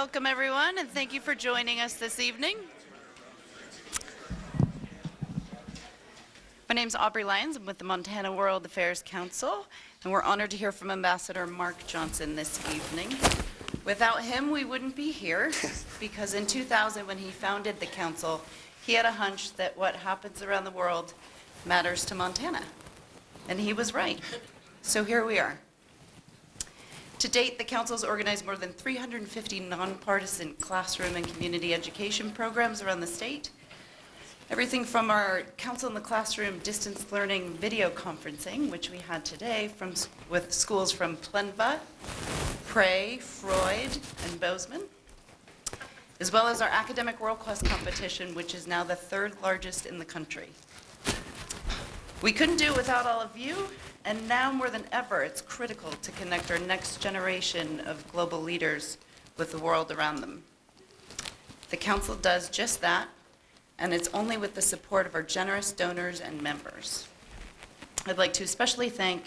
Welcome, everyone, and thank you for joining us this evening. My name is Aubrey Lyons. I'm with the Montana World Affairs Council, and we're honored to hear from Ambassador Mark Johnson this evening. Without him, we wouldn't be here, because in 2000, when he founded the council, he had a hunch that what happens around the world matters to Montana. And he was right. So here we are. To date, the council's organized more than 350 nonpartisan classroom and community education programs around the state. Everything from our Council in the Classroom distance learning video conferencing, which we had today with schools from Plenva, Prey, Freud, and Bozeman, as well as our Academic World Class competition, which is now the third largest in the country. We couldn't do it without all of you, and now more than ever, it's critical to connect our next generation of global leaders with the world around them. The Council does just that, and it's only with the support of our generous donors and members. I'd like to especially thank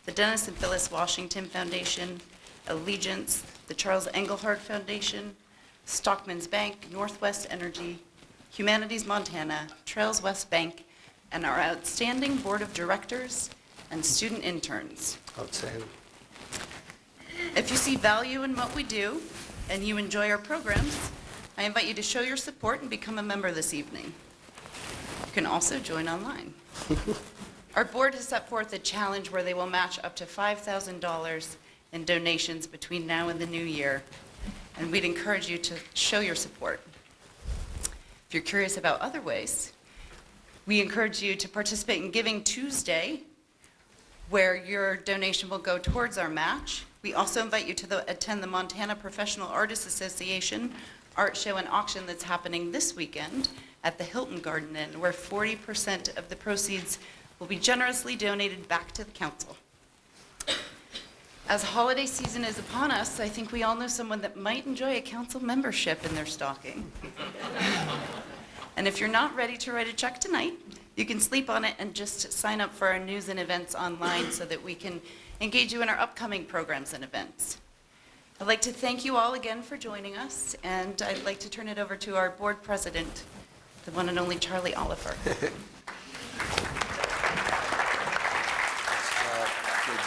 the Dennis and Phyllis Washington Foundation, Allegiance, the Charles Engelhard Foundation, Stockman's Bank, Northwest Energy, Humanities Montana, Trails West Bank, and our outstanding board of directors and student interns. Outstanding. If you see value in what we do and you enjoy our programs, I invite you to show your support and become a member this evening. You can also join online. Our board has set forth a challenge where they will match up to $5,000 in donations between now and the new year, and we'd encourage you to show your support. If you're curious about other ways, we encourage you to participate in Giving Tuesday, where your donation will go towards our match. We also invite you to attend the Montana Professional Artists Association art show and auction that's happening this weekend at the Hilton Garden Inn, where 40% of the proceeds will be generously donated back to the council. As holiday season is upon us, I think we all know someone that might enjoy a council membership in their stocking. And if you're not ready to write a check tonight, you can sleep on it and just sign up for our news and events online so that we can engage you in our upcoming programs and events. I'd like to thank you all again for joining us, and I'd like to turn it over to our board president, the one and only Charlie Oliver. Good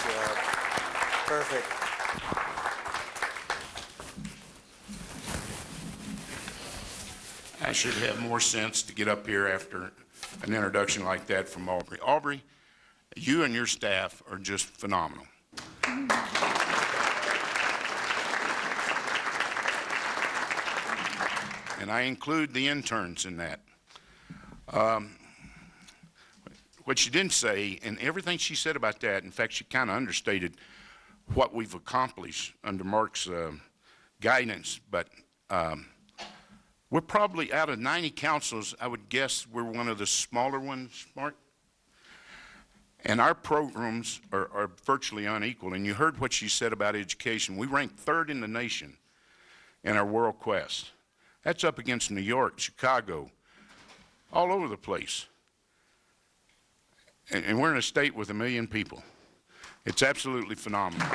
job. Perfect. I should have more sense to get up here after an introduction like that from Aubrey. Aubrey, you and your staff are just phenomenal. And I include the interns in that. What she didn't say, and everything she said about that, in fact, she kind of understated what we've accomplished under Mark's guidance, but we're probably, out of 90 councils, I would guess we're one of the smaller ones, Mark. And our programs are virtually unequal. And you heard what she said about education. We ranked third in the nation in our World Quest. That's up against New York, Chicago, all over the place. And we're in a state with 1 million people. It's absolutely phenomenal.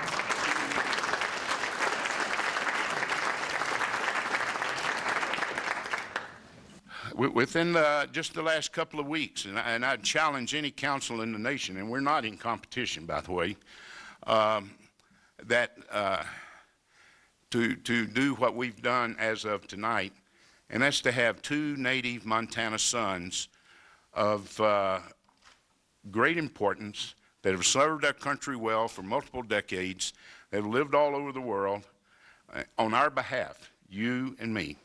Within just the last couple of weeks, and I'd challenge any council in the nation, and we're not in competition, by the way, to do what we've done as of tonight, and that's to have 2 native Montana sons of great importance that have served our country well for multiple decades, that have lived all over the world on our behalf, you and me.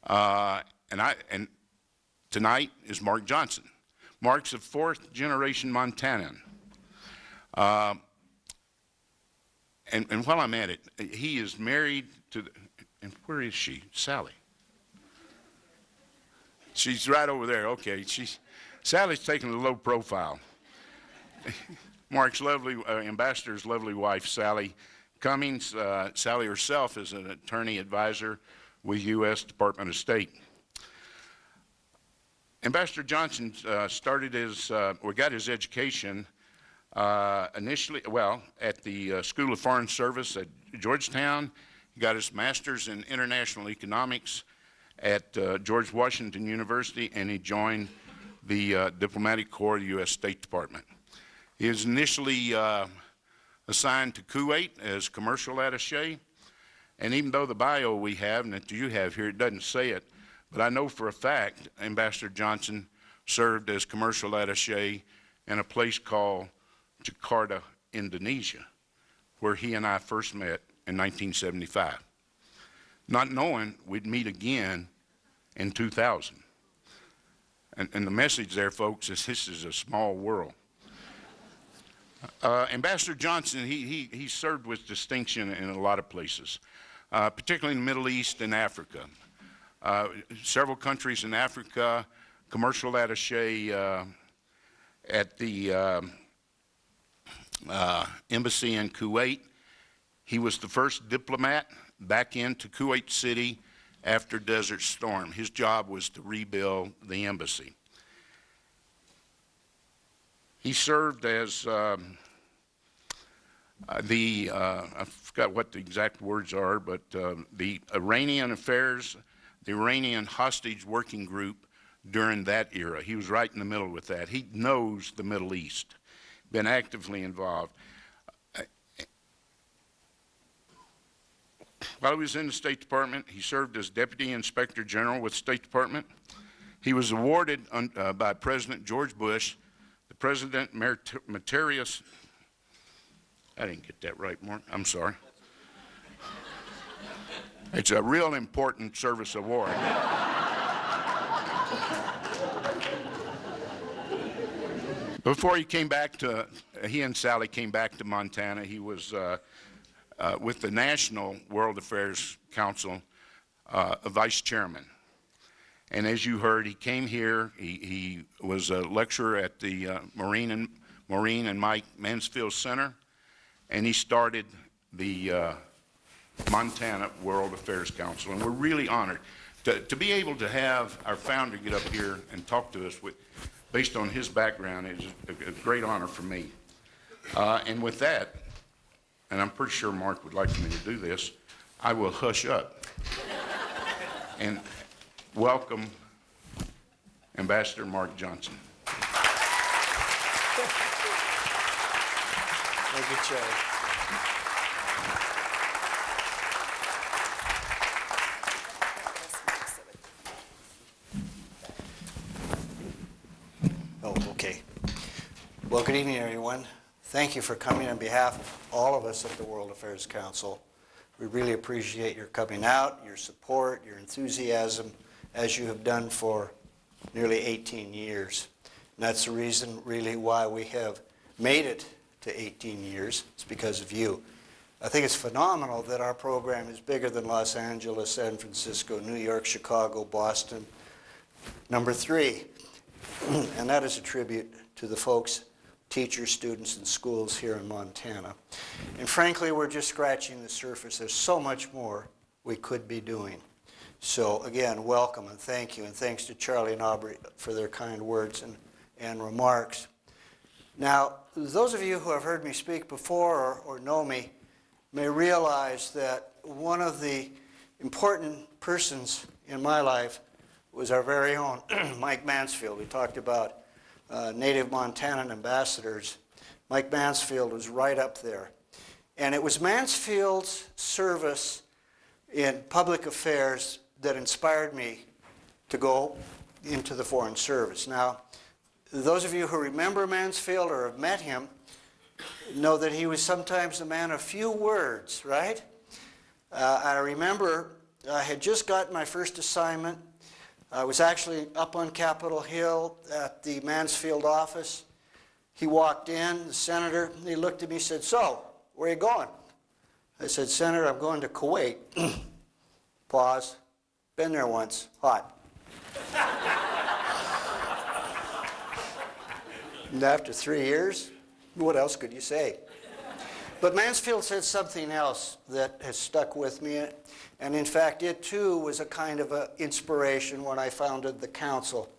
And tonight is Mark Johnson. Mark's a 4th generation Montanan. And while I'm at it, he is married to, and where is she? Sally. She's right over there. Okay, Sally's taking a low profile. Mark's lovely, ambassador's lovely wife, Sally Cummings. Sally herself is an attorney advisor with U.S. Department of State. Ambassador Johnson got his education initially, at the School of Foreign Service at Georgetown. got his master's in international economics at George Washington University, and he joined the Diplomatic Corps of the U.S. State Department. He was initially assigned to Kuwait as commercial attaché, and even though the bio we have, and that you have here, it doesn't say it, but I know for a fact Ambassador Johnson served as commercial attaché in a place called Jakarta, Indonesia, where he and I first met in 1975, not knowing we'd meet again in 2000. And the message there, folks, is this is a small world. Ambassador Johnson, he served with distinction in a lot of places, particularly in the Middle East and Africa. Several countries in Africa, commercial attaché at the embassy in Kuwait. He was the first diplomat back into Kuwait City after Desert Storm. His job was to rebuild the embassy. He served as I forgot what the exact words are, but the Iranian affairs, the Iranian hostage working group during that era. He was right in the middle with that. He knows the Middle East, been actively involved. While he was in the State Department, he served as Deputy Inspector General with the State Department. He was awarded by President George Bush, the President Meritorious, I didn't get that right, Mark, I'm sorry. It's a real important service award. Before he came back to, he and Sally came back to Montana, he was with the National World Affairs Council, a vice chairman. And as you heard, he came here, he was a lecturer at the Maureen and Mike Mansfield Center, and he started the Montana World Affairs Council. And we're really honored to be able to have our founder get up here and talk to us based on his background. Is a great honor for me. And with that, and I'm pretty sure Mark would like me to do this, I will hush up and welcome Ambassador Mark Johnson. Thank you, Charlie. Oh, okay. Well, good evening, everyone. Thank you for coming on behalf of all of us at the World Affairs Council. We really appreciate your coming out, your support, your enthusiasm, as you have done for nearly 18 years. And that's the reason, really, why we have made it to 18 years. It's because of you. I think it's phenomenal that our program is bigger than Los Angeles, San Francisco, New York, Chicago, Boston. Number 3, and that is a tribute to the folks, teachers, students, and schools here in Montana. And frankly, we're just scratching the surface. There's so much more we could be doing. So again, welcome and thank you, and thanks to Charlie and Aubrey for their kind words and remarks. Now, those of you who have heard me speak before or know me may realize that one of the important persons in my life was our very own Mike Mansfield. We talked about native Montanan ambassadors. Mike Mansfield was right up there. And it was Mansfield's service in public affairs that inspired me to go into the Foreign Service. Now, those of you who remember Mansfield or have met him know that he was sometimes a man of few words, right? I remember I had just gotten my first assignment. I was actually up on Capitol Hill at the Mansfield office. He walked in, the senator, he looked at me and said, "So, where are you going?" I said, "Senator, I'm going to Kuwait." Pause. Been there once. Hot. And after 3 years, what else could you say? But Mansfield said something else that has stuck with me. And in fact, it too was a kind of an inspiration when I founded the council.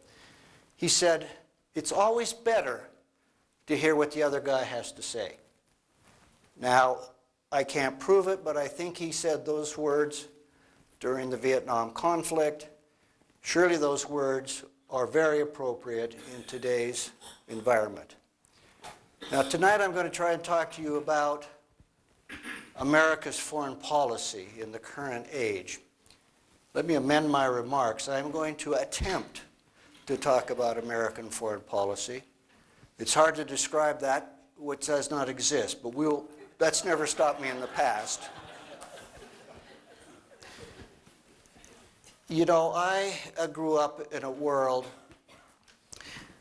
He said, "It's always better to hear what the other guy has to say." Now, I can't prove it, but I think he said those words during the Vietnam conflict. Surely those words are very appropriate in today's environment. Now, tonight I'm going to try and talk to you about America's foreign policy in the current age. Let me amend my remarks. I'm going to attempt to talk about American foreign policy. It's hard to describe that which does not exist, but that's never stopped me in the past. You know, I grew up in a world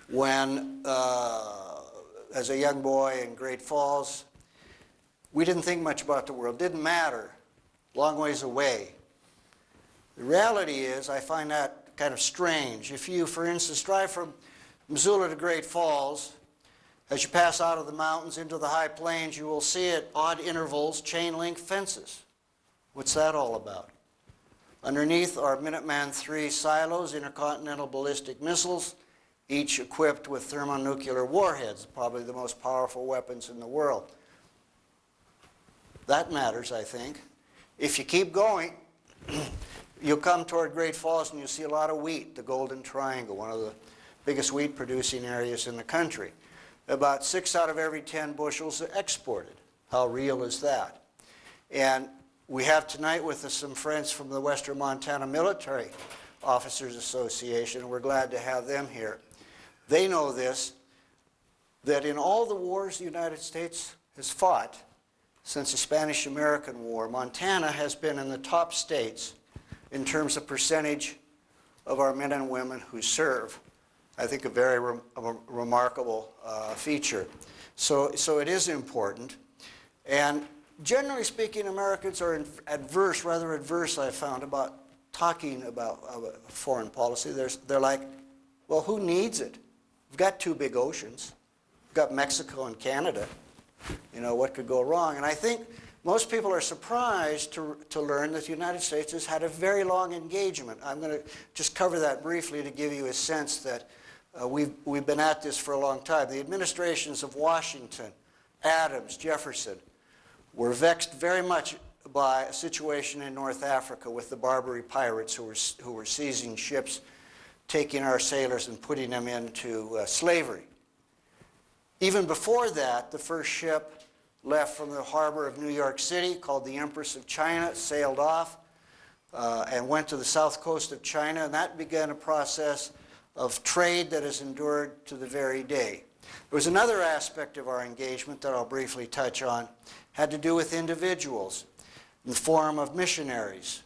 when, as a young boy in Great Falls, we didn't think much about the world. It didn't matter. Long ways away. The reality is, I find that kind of strange. If you, for instance, drive from Missoula to Great Falls, as you pass out of the mountains into the high plains, you will see at odd intervals chain link fences. What's that all about? Underneath are Minuteman III silos, intercontinental ballistic missiles, each equipped with thermonuclear warheads, probably the most powerful weapons in the world. That matters, I think. If you keep going, you'll come toward Great Falls and you'll see a lot of wheat, the Golden Triangle, one of the biggest wheat producing areas in the country. About 6 out of every 10 bushels are exported. How real is that? And we have tonight with us some friends from the Western Montana Military Officers Association, and we're glad to have them here. They know this, that in all the wars the United States has fought since the Spanish-American War, Montana has been in the top states in terms of percentage of our men and women who serve. I think a very remarkable feature. So it is important. And generally speaking, Americans are rather adverse, I've found, about talking about foreign policy. They're like, well, who needs it? We've got 2 big oceans. We've got Mexico and Canada. You know, what could go wrong? And I think most people are surprised to learn that the United States has had a very long engagement. I'm going to just cover that briefly to give you a sense that we've been at this for a long time. The administrations of Washington, Adams, Jefferson were vexed very much by a situation in North Africa with the Barbary pirates who were seizing ships, taking our sailors and putting them into slavery. Even before that, the first ship left from the harbor of New York City, called the Empress of China, sailed off and went to the south coast of China, and that began a process of trade that has endured to the very day. There was another aspect of our engagement that I'll briefly touch on, had to do with individuals in the form of missionaries.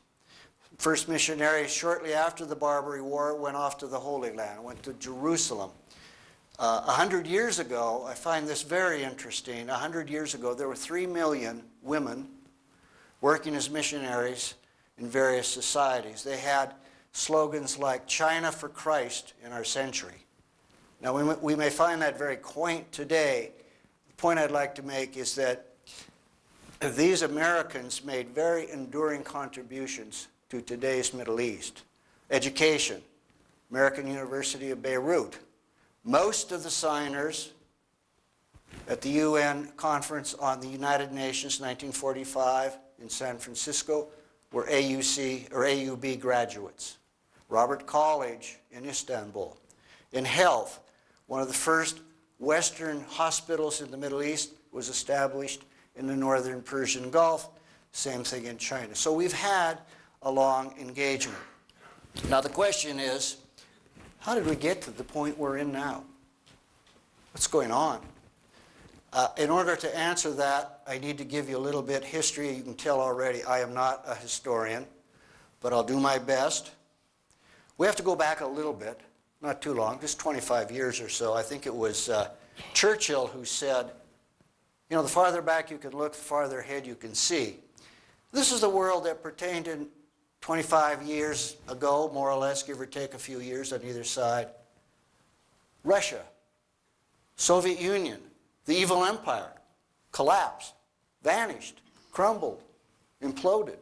First missionaries, shortly after the Barbary War, went off to the Holy Land, went to Jerusalem. 100 years ago, I find this very interesting, 100 years ago, there were 3 million women working as missionaries in various societies. They had slogans like China for Christ in our century. Now, we may find that very quaint today. The point I'd like to make is that these Americans made very enduring contributions to today's Middle East. Education, American University of Beirut. Most of the signers at the UN Conference on the United Nations 1945 in San Francisco were AUC or AUB graduates. Robert College in Istanbul. In health, one of the first Western hospitals in the Middle East was established in the northern Persian Gulf. Same thing in China. So we've had a long engagement. Now the question is, how did we get to the point we're in now? What's going on? In order to answer that, I need to give you a little bit history. You can tell already I am not a historian, but I'll do my best. We have to go back a little bit, not too long, just 25 years or so. I think it was Churchill who said, you know, the farther back you can look, the farther ahead you can see. This is the world that pertained in 25 years ago, more or less, give or take a few years on either side. Russia, Soviet Union, the evil empire, collapsed, vanished, crumbled, imploded.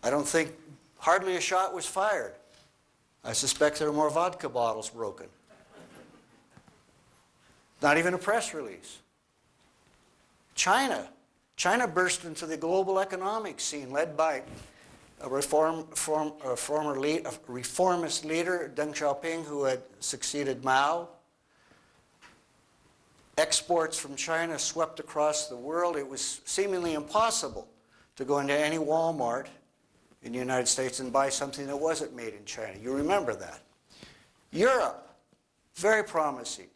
I don't think hardly a shot was fired. I suspect there were more vodka bottles broken. Not even a press release. China China burst into the global economic scene led by a reformist leader, Deng Xiaoping, who had succeeded Mao. Exports from China swept across the world. It was seemingly impossible to go into any Walmart in the United States and buy something that wasn't made in China. You remember that. Europe, very promising.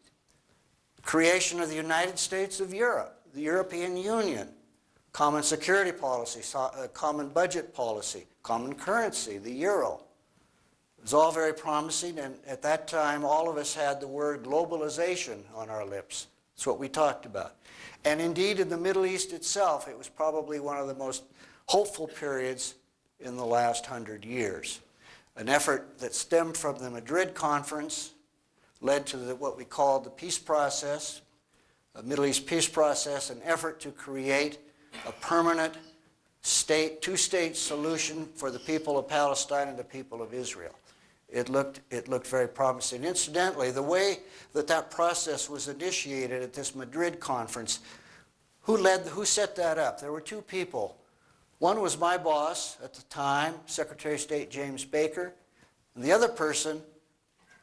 Creation of the United States of Europe, the European Union, common security policy, common budget policy, common currency, the euro. It was all very promising, and at that time all of us had the word globalization on our lips. That's what we talked about. And indeed, in the Middle East itself, it was probably one of the most hopeful periods in the last 100 years. An effort that stemmed from the Madrid Conference led to what we called the peace process, a Middle East peace process, an effort to create a permanent state, two-state solution for the people of Palestine and the people of Israel. It looked very promising. Incidentally, the way that process was initiated at this Madrid conference, who set that up? There were two people. One was my boss at the time, Secretary of State James Baker, and the other person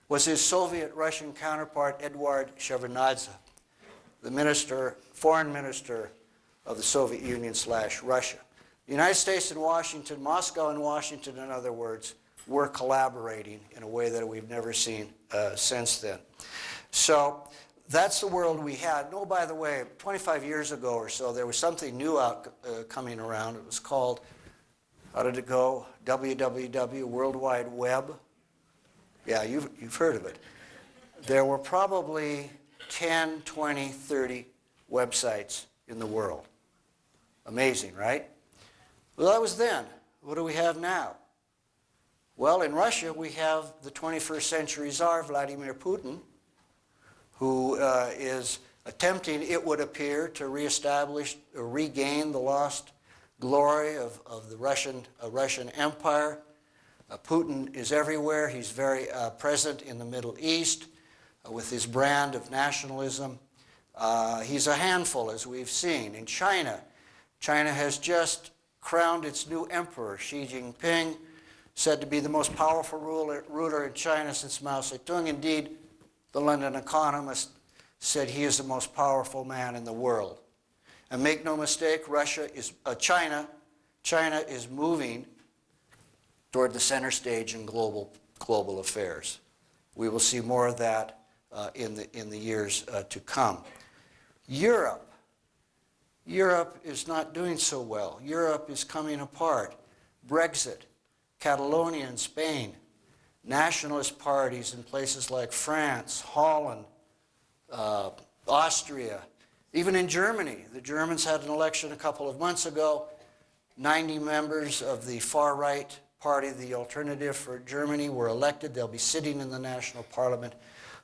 was his Soviet-Russian counterpart, Eduard Shevardnadze, the foreign minister of the Soviet Union / Russia. The United States and Washington, Moscow and Washington, in other words, were collaborating in a way that we've never seen since then. So that's the world we had. No, by the way, 25 years ago or so, there was something new coming around. It was called, how did it go? WWW, World Wide Web. Yeah, you've heard of it. There were probably 10, 20, 30 websites in the world. Amazing, right? Well, that was then. What do we have now? Well, in Russia, we have the 21st century Tsar, Vladimir Putin, who is attempting, it would appear, to reestablish or regain the lost glory of the Russian Empire. Putin is everywhere. He's very present in the Middle East with his brand of nationalism. He's a handful, as we've seen. In China, China has just crowned its new emperor, Xi Jinping, said to be the most powerful ruler in China since Mao Zedong. Indeed, the London Economist said he is the most powerful man in the world. And make no mistake, China is moving toward the center stage in global affairs. We will see more of that in the years to come. Europe is not doing so well. Europe is coming apart. Brexit, Catalonia in Spain, nationalist parties in places like France, Holland, Austria, even in Germany. The Germans had an election a couple of months ago. 90 members of the far-right party, the Alternative for Germany, were elected. They'll be sitting in the national parliament.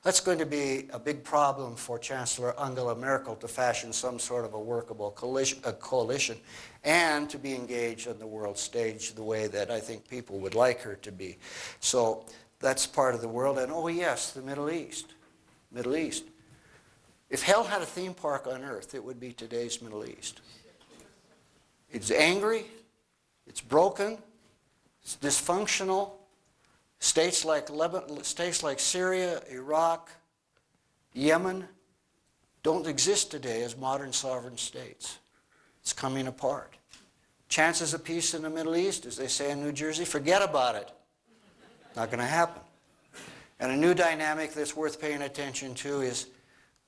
That's going to be a big problem for Chancellor Angela Merkel to fashion some sort of a workable coalition and to be engaged on the world stage the way that I think people would like her to be. So that's part of the world. And oh yes, the Middle East. Middle East. If hell had a theme park on earth, it would be today's Middle East. It's angry, it's broken, it's dysfunctional. States like Syria, Iraq, Yemen don't exist today as modern sovereign states. It's coming apart. Chances of peace in the Middle East, as they say in New Jersey, forget about it. Not going to happen. And a new dynamic that's worth paying attention to is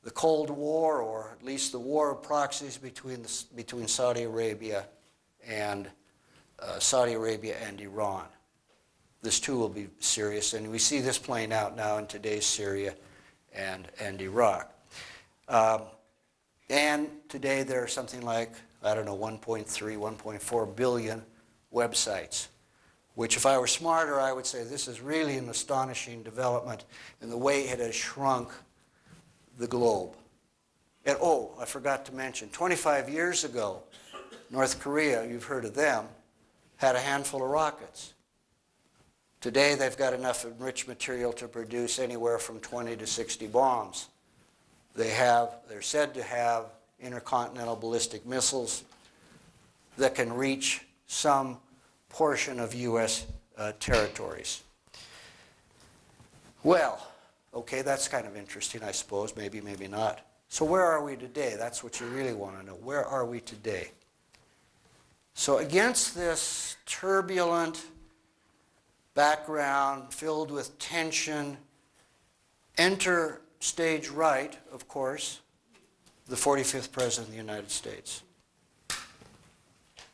the Cold War, or at least the war of proxies between Saudi Arabia and Iran. This too will be serious, and we see this playing out now in today's Syria and Iraq. And today there are something like, I don't know, 1.3, 1.4 billion websites, which if I were smarter, I would say this is really an astonishing development in the way it has shrunk the globe. And oh, I forgot to mention, 25 years ago, North Korea, you've heard of them, had a handful of rockets. Today, they've got enough enriched material to produce anywhere from 20 to 60 bombs. They're said to have intercontinental ballistic missiles. that can reach some portion of U.S. Territories. Well, okay, that's kind of interesting, I suppose, maybe, maybe not. So where are we today? That's what you really want to know. Where are we today? So against this turbulent background filled with tension, enter stage right, of course, the 45th President of the United States.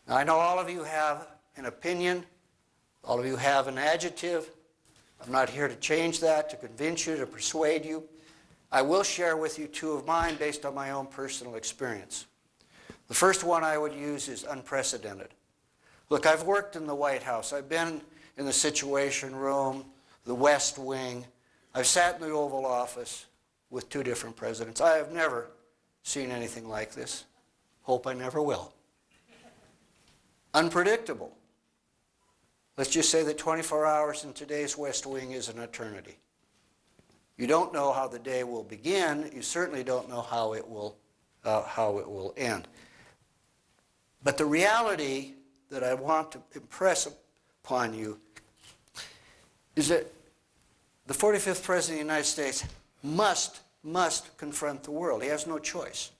Now, I know all of you have an opinion, all of you have an adjective. I'm not here to change that, to convince you, to persuade you. I will share with you two of mine based on my own personal experience. The first one I would use is unprecedented. Look, I've worked in the White House. I've been in the Situation Room, the West Wing. I've sat in the Oval Office with two different presidents. I have never seen anything like this. Hope I never will. Unpredictable. Let's just say that 24 hours in today's West Wing is an eternity. You don't know how the day will begin. You certainly don't know how it will end. But the reality that I want to impress upon you is that the 45th President of the United States must confront the world. He has no choice.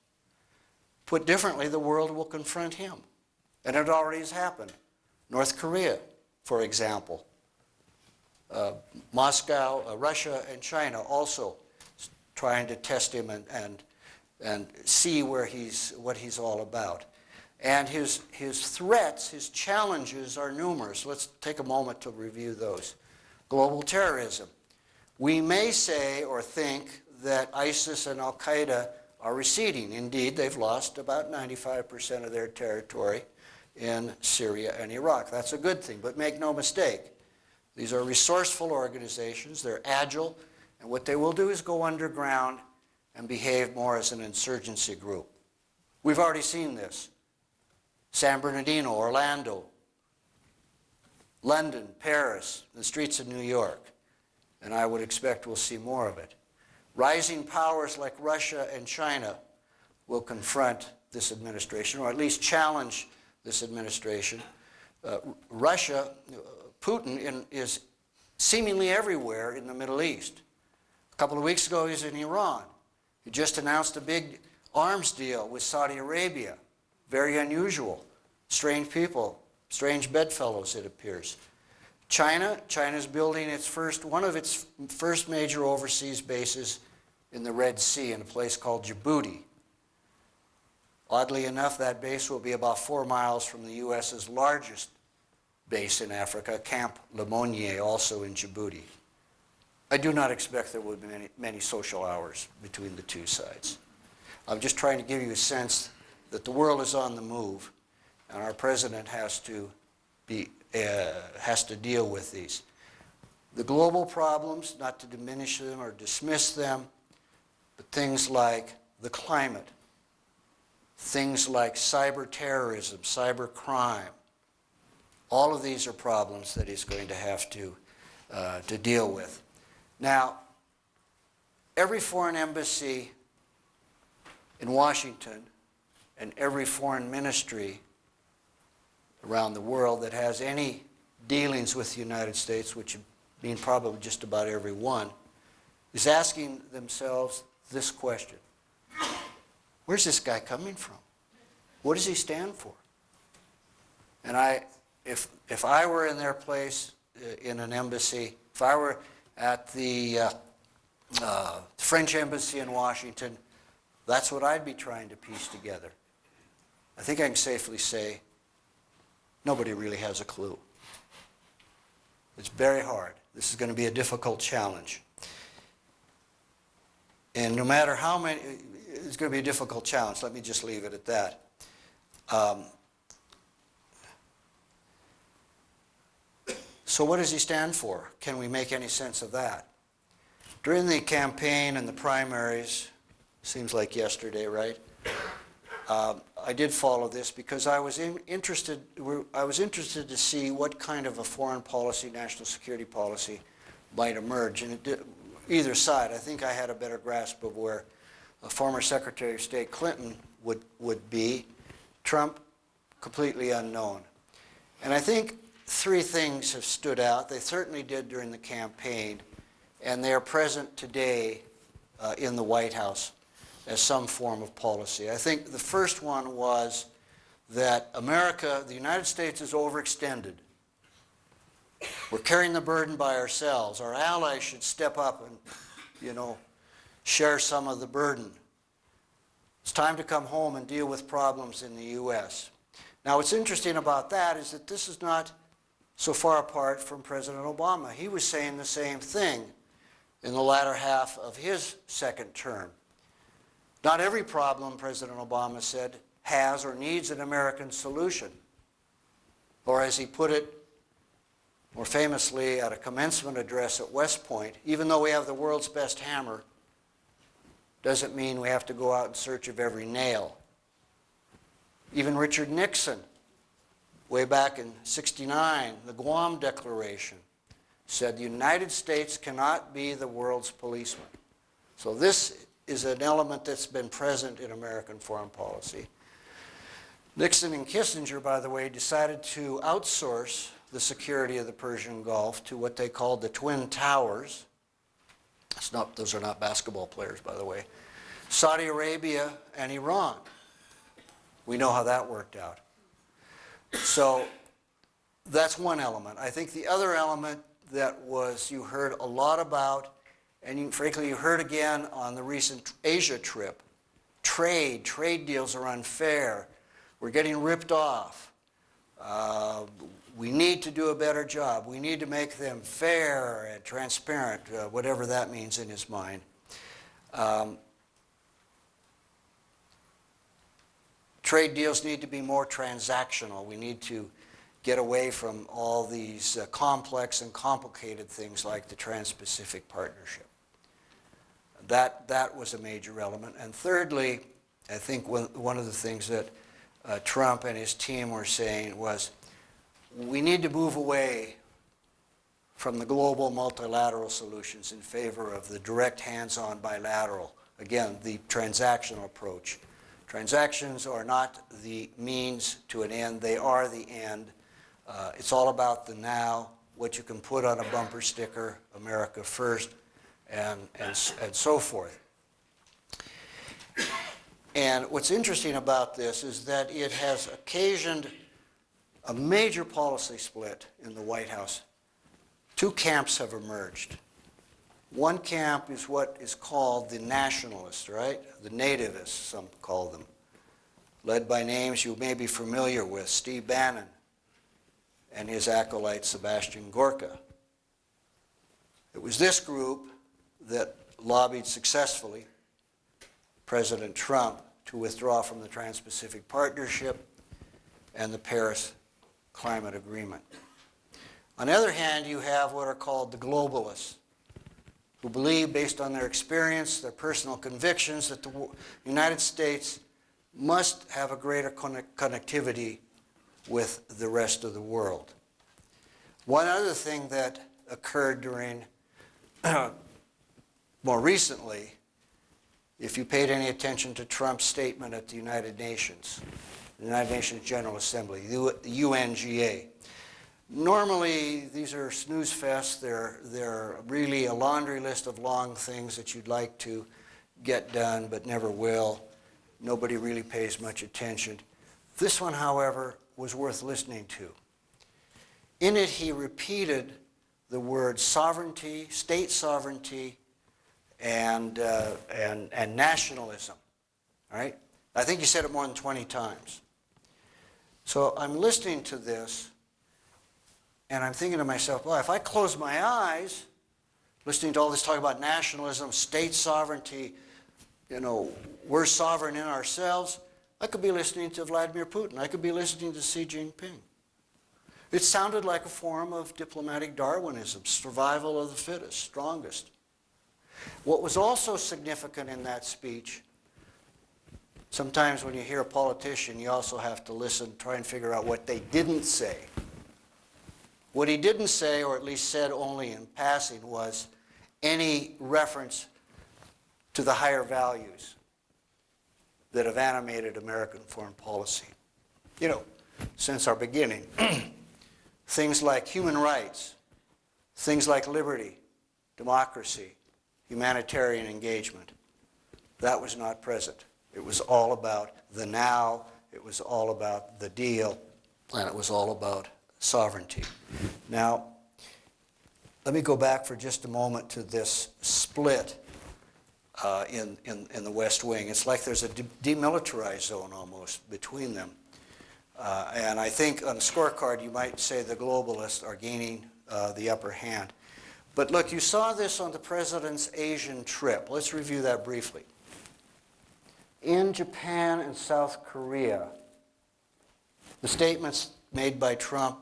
Put differently, the world will confront him. And it already has happened. North Korea, for example. Moscow, Russia, and China also trying to test him and see what he's all about. And his threats, his challenges are numerous. Let's take a moment to review those. Global terrorism. We may say or think that ISIS and Al-Qaeda are receding. Indeed, they've lost about 95% of their territory in Syria and Iraq. That's a good thing, but make no mistake. These are resourceful organizations. They're agile, and what they will do is go underground and behave more as an insurgency group. We've already seen this. San Bernardino, Orlando, London, Paris, the streets of New York, and I would expect we'll see more of it. Rising powers like Russia and China will confront this administration, or at least challenge this administration. Russia, Putin is seemingly everywhere in the Middle East. A couple of weeks ago, he was in Iran. He just announced a big arms deal with Saudi Arabia. Very unusual. Strange people, strange bedfellows, it appears. China's building one of its first major overseas bases in the Red Sea in a place called Djibouti. Oddly enough, that base will be about 4 miles from the U.S.'s largest base in Africa, Camp Lemonnier, also in Djibouti. I do not expect there will be many social hours between the two sides. I'm just trying to give you a sense that the world is on the move, and our president has to deal with these. The global problems, not to diminish them or dismiss them, but things like the climate, things like cyber terrorism, cyber crime. All of these are problems that he's going to have to deal with. Now, every foreign embassy in Washington and every foreign ministry around the world that has any dealings with the United States, which mean probably just about every one, is asking themselves this question. Where's this guy coming from? What does he stand for? And if I were in their place in an embassy, if I were at the French embassy in Washington, that's what I'd be trying to piece together. I think I can safely say nobody really has a clue. It's very hard. This is going to be a difficult challenge. And no matter how many, it's going to be a difficult challenge. Let me just leave it at that. So what does he stand for? Can we make any sense of that? During the campaign and the primaries, seems like yesterday, right? I did follow this because I was interested to see what kind of a foreign policy, national security policy might emerge. And either side, I think I had a better grasp of where former Secretary of State Clinton would be. Trump completely unknown. And I think three things have stood out. They certainly did during the campaign, and they are present today in the White House as some form of policy. I think the first one was that America, the United States, is overextended. We're carrying the burden by ourselves. Our allies should step up and, share some of the burden. It's time to come home and deal with problems in the U.S. Now, what's interesting about that is that this is not so far apart from President Obama. He was saying the same thing in the latter half of his second term. Not every problem, President Obama said, has or needs an American solution. Or as he put it more famously at a commencement address at West Point, even though we have the world's best hammer, doesn't mean we have to go out in search of every nail. Even Richard Nixon, way back in '69, the Guam Declaration, said the United States cannot be the world's policeman. So this is an element that's been present in American foreign policy. Nixon and Kissinger, by the way, decided to outsource the security of the Persian Gulf to what they called the Twin Towers. Those are not basketball players, by the way. Saudi Arabia and Iran. We know how that worked out. So that's one element. I think the other element that you heard a lot about, and frankly you heard again on the recent Asia trip, trade deals are unfair. We're getting ripped off. We need to do a better job. We need to make them fair and transparent, whatever that means in his mind. Trade deals need to be more transactional. We need to get away from all these complex and complicated things like the Trans-Pacific Partnership. That was a major element. And thirdly, I think one of the things that Trump and his team were saying was, we need to move away from the global multilateral solutions in favor of the direct hands-on bilateral. Again, the transactional approach. Transactions are not the means to an end, they are the end. It's all about the now, what you can put on a bumper sticker, America first, and so forth. And what's interesting about this is that it has occasioned a major policy split in the White House. Two camps have emerged. One camp is what is called the nationalists, right? The nativists, some call them, led by names you may be familiar with, Steve Bannon and his acolyte Sebastian Gorka. It was this group that lobbied successfully President Trump to withdraw from the Trans-Pacific Partnership and the Paris Climate Agreement. On the other hand, you have what are called the globalists, who believe, based on their experience, their personal convictions, that the United States must have a greater connectivity with the rest of the world. One other thing that occurred during, more recently, if you paid any attention to Trump's statement at the United Nations General Assembly, the UNGA. Normally, these are snooze fests. They're really a laundry list of long things that you'd like to get done but never will. Nobody really pays much attention. This one, however, was worth listening to. In it, he repeated the word sovereignty, state sovereignty, and nationalism. All right? I think he said it more than 20 times. So I'm listening to this, and I'm thinking to myself, well, if I close my eyes, listening to all this talk about nationalism, state sovereignty, we're sovereign in ourselves, I could be listening to Vladimir Putin. I could be listening to Xi Jinping. It sounded like a form of diplomatic Darwinism, survival of the fittest, strongest. What was also significant in that speech, sometimes when you hear a politician, you also have to listen, try and figure out what they didn't say. What he didn't say, or at least said only in passing, was any reference to the higher values that have animated American foreign policy. since our beginning. Things like human rights, things like liberty, democracy, humanitarian engagement. That was not present. It was all about the now, it was all about the deal, and it was all about sovereignty. Now, let me go back for just a moment to this split in the West Wing. It's like there's a demilitarized zone almost between them. And I think on the scorecard you might say the globalists are gaining the upper hand. But look, you saw this on the president's Asian trip. Let's review that briefly. In Japan and South Korea, the statements made by Trump's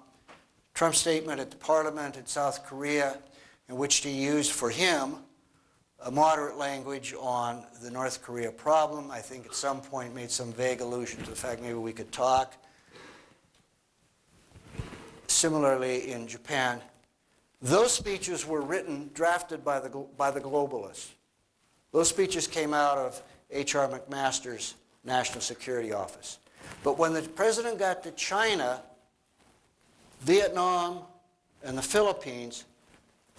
statement at the parliament in South Korea, in which he used for him a moderate language on the North Korea problem. I think at some point made some vague allusion to the fact maybe we could talk. Similarly in Japan, those speeches were written, drafted by the globalists. Those speeches came out of H.R. McMaster's National Security Office. But when the president got to China, Vietnam, and the Philippines,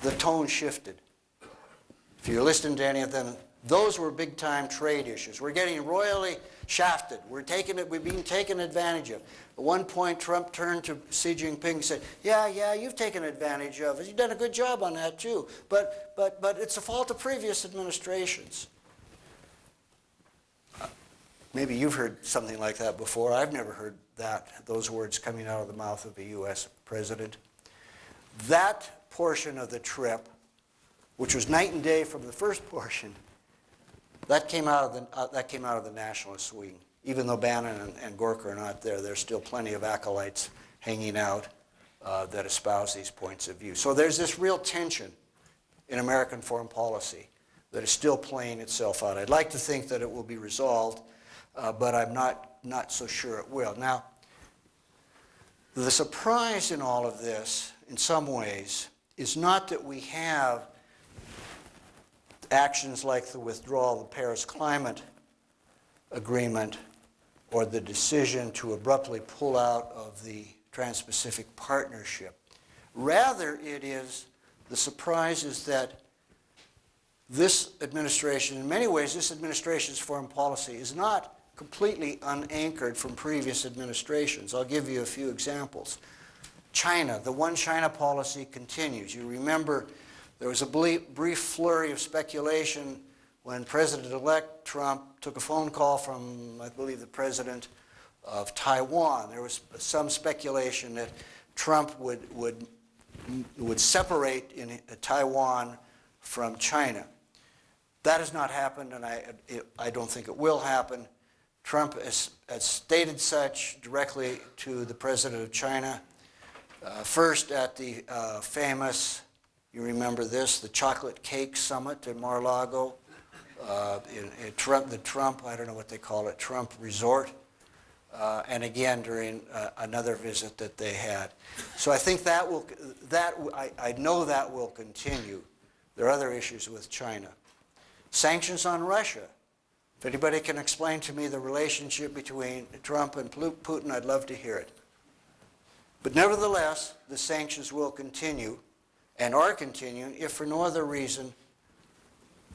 the tone shifted. If you're listening to any of them, those were big-time trade issues. We're getting royally shafted. We're being taken advantage of. At one point, Trump turned to Xi Jinping and said, yeah, you've taken advantage of it. You've done a good job on that, too. But it's the fault of previous administrations. Maybe you've heard something like that before. I've never heard those words coming out of the mouth of a U.S. president. That portion of the trip, which was night and day from the first portion, that came out of the nationalist wing. Even though Bannon and Gorka are not there, there's still plenty of acolytes hanging out that espouse these points of view. So there's this real tension in American foreign policy that is still playing itself out. I'd like to think that it will be resolved, but I'm not so sure it will. Now, the surprise in all of this, in some ways, is not that we have actions like the withdrawal of the Paris Climate Agreement or the decision to abruptly pull out of the Trans-Pacific Partnership. Rather, the surprise is that this administration, in many ways, this administration's foreign policy is not completely unanchored from previous administrations. I'll give you a few examples. China, the one China policy continues. You remember there was a brief flurry of speculation when President-elect Trump took a phone call from, I believe, the president of Taiwan. There was some speculation that Trump would separate Taiwan from China. That has not happened, and I don't think it will happen. Trump has stated such directly to the president of China, first at the famous, you remember this, the chocolate cake summit in Mar-a-Lago, the Trump, I don't know what they call it, Trump Resort, and again during another visit that they had. So I think I know that will continue. There are other issues with China. Sanctions on Russia. If anybody can explain to me the relationship between Trump and Putin, I'd love to hear it. But nevertheless, the sanctions will continue and are continuing if for no other reason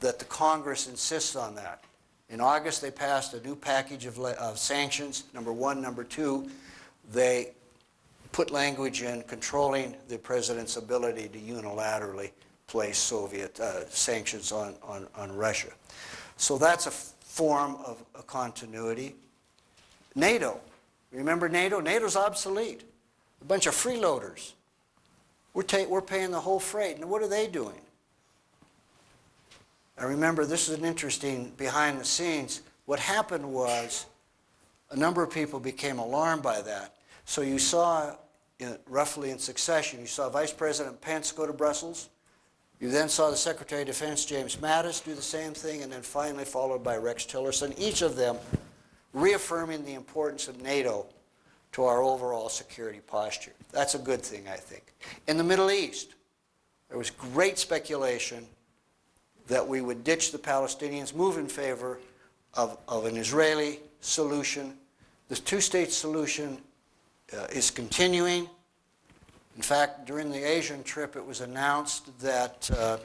that the Congress insists on that. In August, they passed a new package of sanctions, number one. Number two, they put language in controlling the president's ability to unilaterally place Soviet sanctions on Russia. So that's a form of a continuity. NATO. Remember NATO? NATO's obsolete. A bunch of freeloaders. We're paying the whole freight. And what are they doing? I remember this is an interesting behind the scenes. What happened was a number of people became alarmed by that. So you saw, roughly in succession, you saw Vice President Pence go to Brussels. You then saw the Secretary of Defense, James Mattis, do the same thing, and then finally followed by Rex Tillerson, each of them reaffirming the importance of NATO to our overall security posture. That's a good thing, I think. In the Middle East, there was great speculation that we would ditch the Palestinians, move in favor of an Israeli solution. This two-state solution is continuing. In fact, during the Asian trip, it was announced that the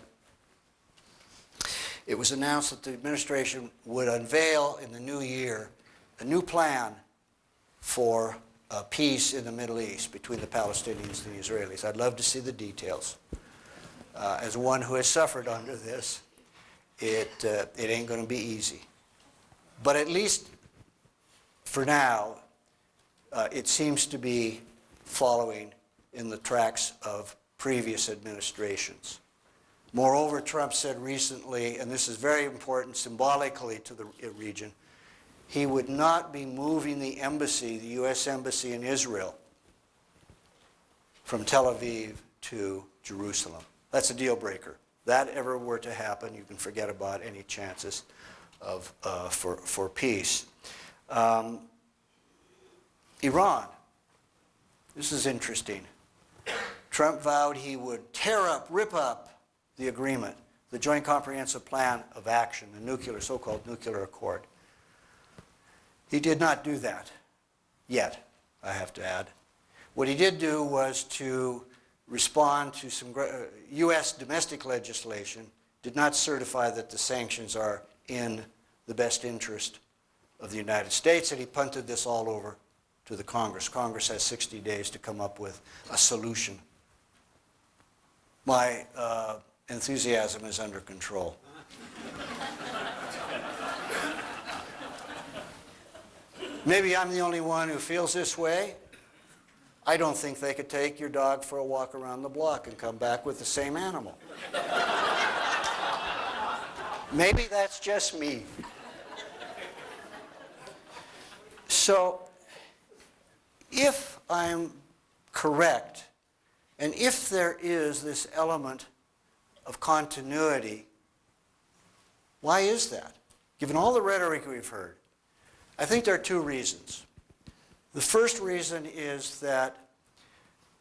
administration would unveil in the new year a new plan for peace in the Middle East between the Palestinians and the Israelis. I'd love to see the details. As one who has suffered under this, it ain't going to be easy. But at least for now, it seems to be following in the tracks of previous administrations. Moreover, Trump said recently, and this is very important symbolically to the region, he would not be moving the embassy, the U.S. Embassy in Israel, from Tel Aviv to Jerusalem. That's a deal breaker. That ever were to happen, you can forget about any chances of for peace. Iran. This is interesting. Trump vowed he would tear up, rip up the agreement, the Joint Comprehensive Plan of Action, the so-called nuclear accord. He did not do that yet, I have to add. What he did do was to respond to some U.S. domestic legislation, did not certify that the sanctions are in the best interest of the United States, and he punted this all over to the Congress. Congress has 60 days to come up with a solution. My enthusiasm is under control. Maybe I'm the only one who feels this way. I don't think they could take your dog for a walk around the block and come back with the same animal. Maybe that's just me. So, if I'm correct, and if there is this element of continuity, why is that? Given all the rhetoric we've heard, I think there are two reasons. The first reason is that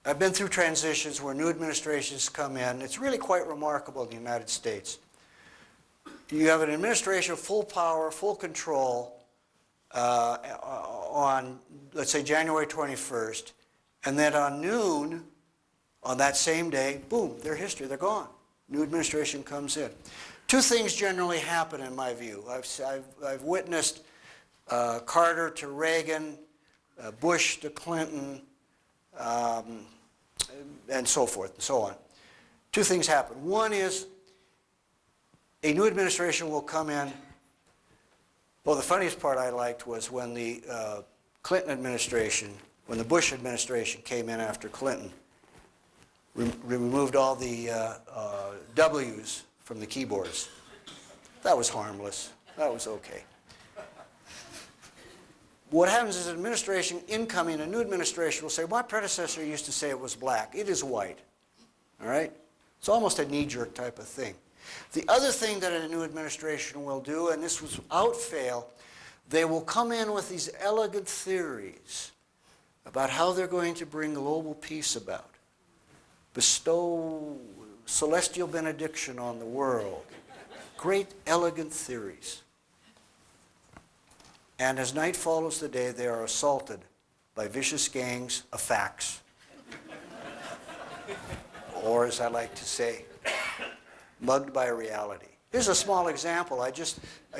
I've been through transitions where new administrations come in. It's really quite remarkable in the United States. You have an administration of full power, full control on, let's say, January 21st, and then on noon, on that same day, boom, they're history, they're gone. New administration comes in. Two things generally happen in my view. I've witnessed Carter to Reagan, Bush to Clinton, and so forth and so on. Two things happen. One is a new administration will come in. Well, the funniest part I liked was when the Clinton administration, when the Bush administration came in after Clinton, removed all the W's from the keyboards. That was harmless. That was okay. What happens is an administration incoming, a new administration will say, my predecessor used to say it was black. It is white. All right? It's almost a knee-jerk type of thing. The other thing that a new administration will do, and this was without fail, they will come in with these elegant theories about how they're going to bring global peace about, bestow celestial benediction on the world. Great, elegant theories. And as night follows the day, they are assaulted by vicious gangs of facts. Or, as I like to say, mugged by reality. Here's a small example. I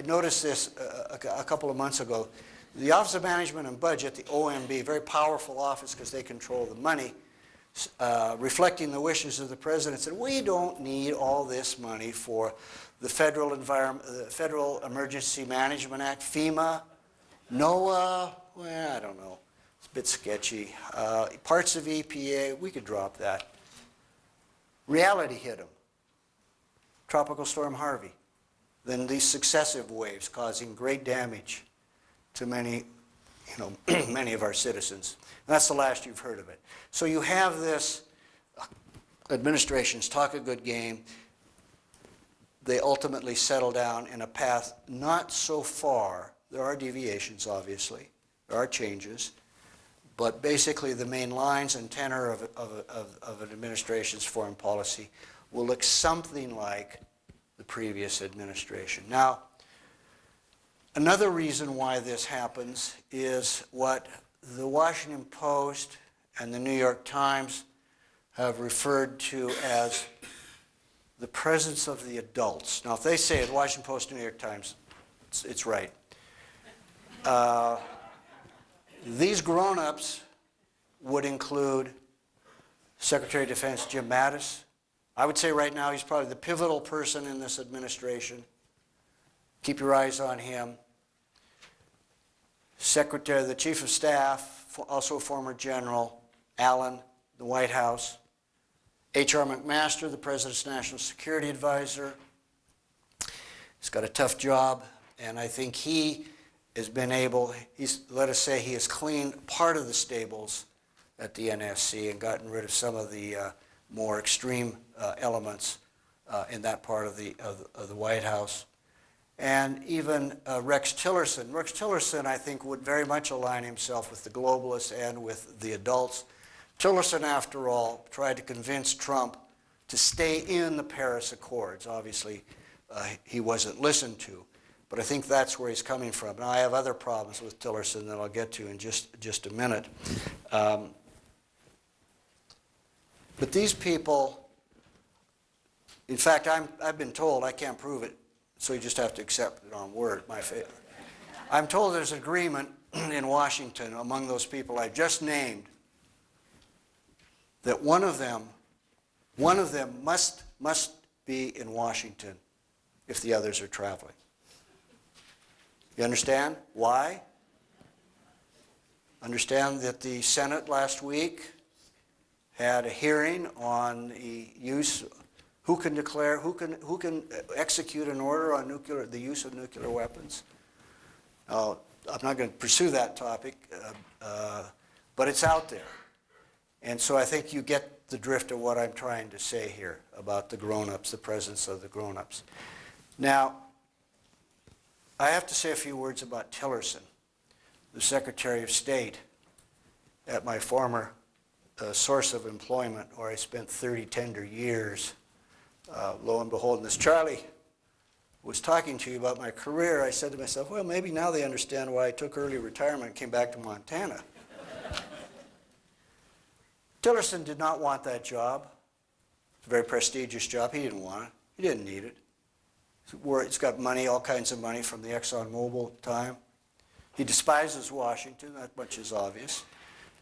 noticed this a couple of months ago. The Office of Management and Budget, the OMB, very powerful office because they control the money, reflecting the wishes of the president, said, we don't need all this money for the Federal Emergency Management Act, FEMA, NOAA, well, I don't know. It's a bit sketchy. Parts of EPA, we could drop that. Reality hit them. Tropical Storm Harvey. Then these successive waves causing great damage to many, many of our citizens. And that's the last you've heard of it. So you have this, administrations talk a good game. They ultimately settle down in a path not so far. There are deviations, obviously. There are changes. But basically, the main lines and tenor of an administration's foreign policy will look something like the previous administration. Now, another reason why this happens is what the Washington Post and the New York Times have referred to as the presence of the adults. Now, if they say it, Washington Post, New York Times, it's right. These grown-ups would include Secretary of Defense Jim Mattis. I would say right now he's probably the pivotal person in this administration. Keep your eyes on him. Secretary, the Chief of Staff, also a former general, Allen, the White House. H.R. McMaster, the President's National Security Advisor. He's got a tough job, and I think he has been able, let us say he has cleaned part of the stables at the NSC and gotten rid of some of the more extreme elements in that part of the White House. And even Rex Tillerson. Rex Tillerson, I think, would very much align himself with the globalists and with the adults. Tillerson, after all, tried to convince Trump to stay in the Paris Accords. Obviously, he wasn't listened to, but I think that's where he's coming from. Now, I have other problems with Tillerson that I'll get to in just a minute. But these people, in fact, I've been told, I can't prove it, so you just have to accept it on word, my faith. I'm told there's an agreement in Washington among those people I just named that one of them must be in Washington if the others are traveling. You understand why? Understand that the Senate last week had a hearing on the use, who can execute an order on the use of nuclear weapons. Now, I'm not going to pursue that topic, but it's out there. And so I think you get the drift of what I'm trying to say here about the grown-ups, the presence of the grown-ups. Now, I have to say a few words about Tillerson, the Secretary of State at my former source of employment, where I spent 30 tender years. Lo and behold, and as Charlie was talking to you about my career, I said to myself, well, maybe now they understand why I took early retirement and came back to Montana. Tillerson did not want that job. It's a very prestigious job. He didn't want it. He didn't need it. It's got money, all kinds of money from the ExxonMobil time. He despises Washington. That much is obvious.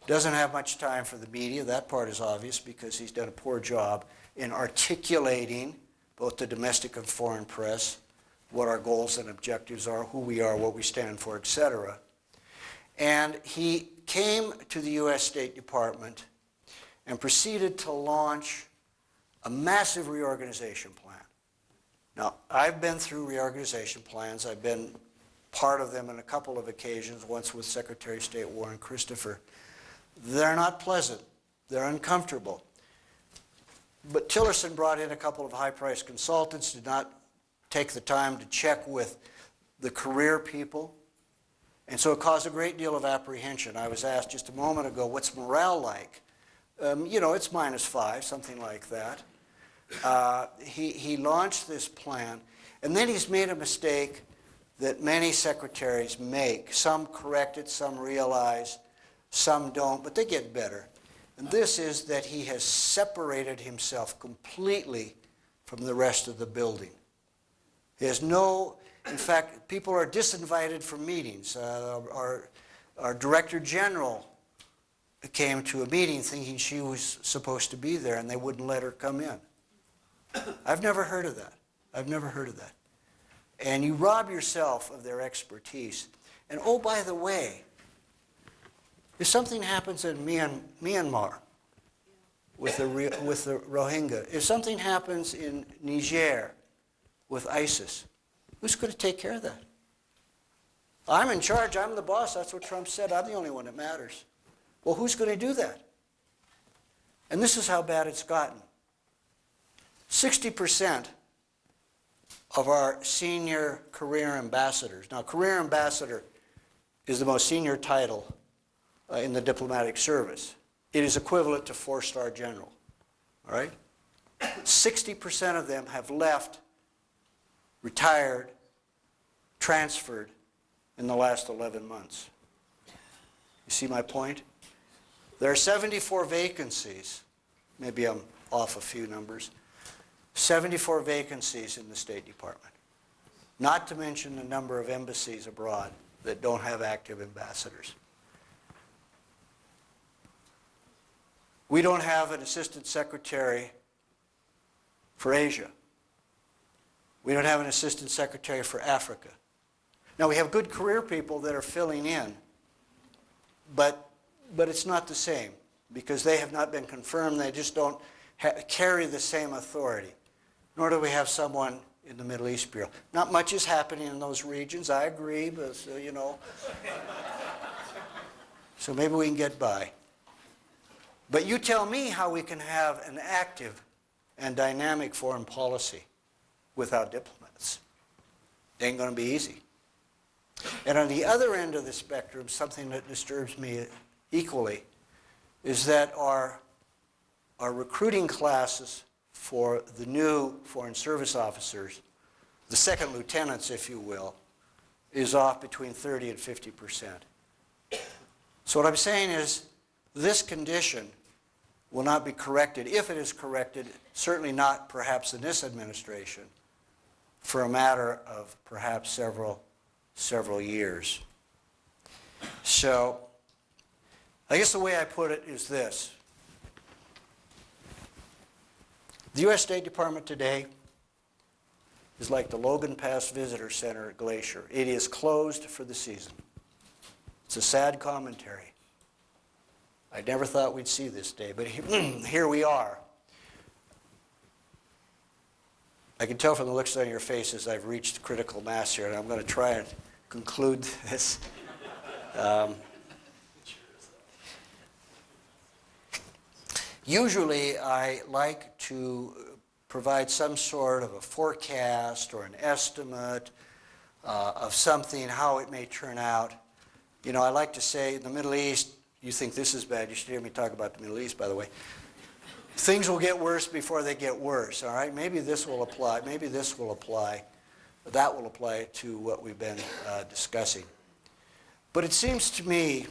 Doesn't have much time for the media. That part is obvious because he's done a poor job in articulating both the domestic and foreign press, what our goals and objectives are, who we are, what we stand for, etc. And he came to the U.S. State Department and proceeded to launch a massive reorganization plan. Now, I've been through reorganization plans. I've been part of them on a couple of occasions, once with Secretary of State Warren Christopher. They're not pleasant. They're uncomfortable. But Tillerson brought in a couple of high-priced consultants, did not take the time to check with the career people, and so it caused a great deal of apprehension. I was asked just a moment ago, what's morale like? It's -5, something like that. He launched this plan, and then he's made a mistake that many secretaries make. Some correct it, some realize, some don't, but they get better. And this is that he has separated himself completely from the rest of the building. He has in fact, people are disinvited from meetings. Our Director General came to a meeting thinking she was supposed to be there, and they wouldn't let her come in. I've never heard of that. I've never heard of that. And you rob yourself of their expertise. And oh, by the way, if something happens in Myanmar with the Rohingya, if something happens in Niger with ISIS, who's going to take care of that? I'm in charge. I'm the boss. That's what Trump said. I'm the only one that matters. Well, who's going to do that? And this is how bad it's gotten. 60% of our senior career ambassadors. Now, career ambassador is the most senior title in the diplomatic service. It is equivalent to 4-star general. All right? 60% of them have left, retired, transferred in the last 11 months. You see my point? There are 74 vacancies. Maybe I'm off a few numbers. 74 vacancies in the State Department. Not to mention the number of embassies abroad that don't have active ambassadors. We don't have an assistant secretary for Asia. We don't have an assistant secretary for Africa. Now, we have good career people that are filling in, but it's not the same because they have not been confirmed. They just don't carry the same authority. Nor do we have someone in the Middle East Bureau. Not much is happening in those regions, I agree, but you know. So maybe we can get by. But you tell me how we can have an active and dynamic foreign policy without diplomats. It ain't going to be easy. And on the other end of the spectrum, something that disturbs me equally is that our recruiting classes for the new Foreign Service officers, the second lieutenants, if you will, is off between 30 and 50%. So what I'm saying is this condition will not be corrected. If it is corrected, certainly not perhaps in this administration, for a matter of perhaps several years. So I guess the way I put it is this. The U.S. State Department today is like the Logan Pass Visitor Center at Glacier. It is closed for the season. It's a sad commentary. I never thought we'd see this day, but here we are. I can tell from the looks on your faces I've reached critical mass here, and I'm going to try and conclude this. Usually I like to provide some sort of a forecast or an estimate of something, how it may turn out. You know, I like to say in the Middle East, you think this is bad, you should hear me talk about the Middle East, by the way. Things will get worse before they get worse, all right? Maybe this will apply, maybe this will apply, but that will apply to what we've been discussing. But it seems to me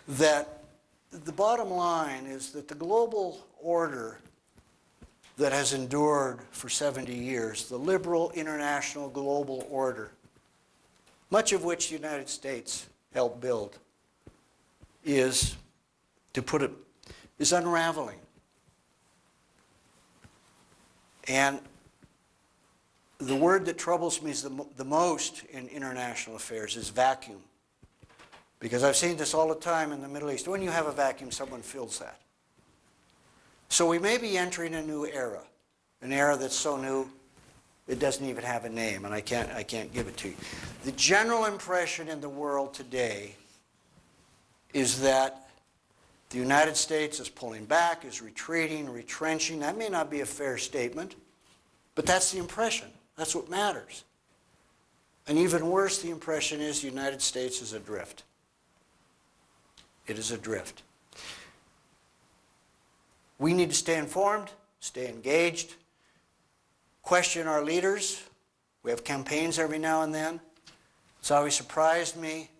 that the bottom line is that the global order that has endured for 70 years, the liberal international global order, much of which the United States helped build, is, to put it, is unraveling. And the word that troubles me the most in international affairs is vacuum. Because I've seen this all the time in the Middle East. When you have a vacuum, someone fills that. So we may be entering a new era, an era that's so new it doesn't even have a name, and I can't give it to you. The general impression in the world today is that the United States is pulling back, is retreating, retrenching. That may not be a fair statement, but that's the impression. That's what matters. And even worse, the impression is the United States is adrift. It is adrift. We need to stay informed, stay engaged, question our leaders. We have campaigns every now and then. It's always surprised me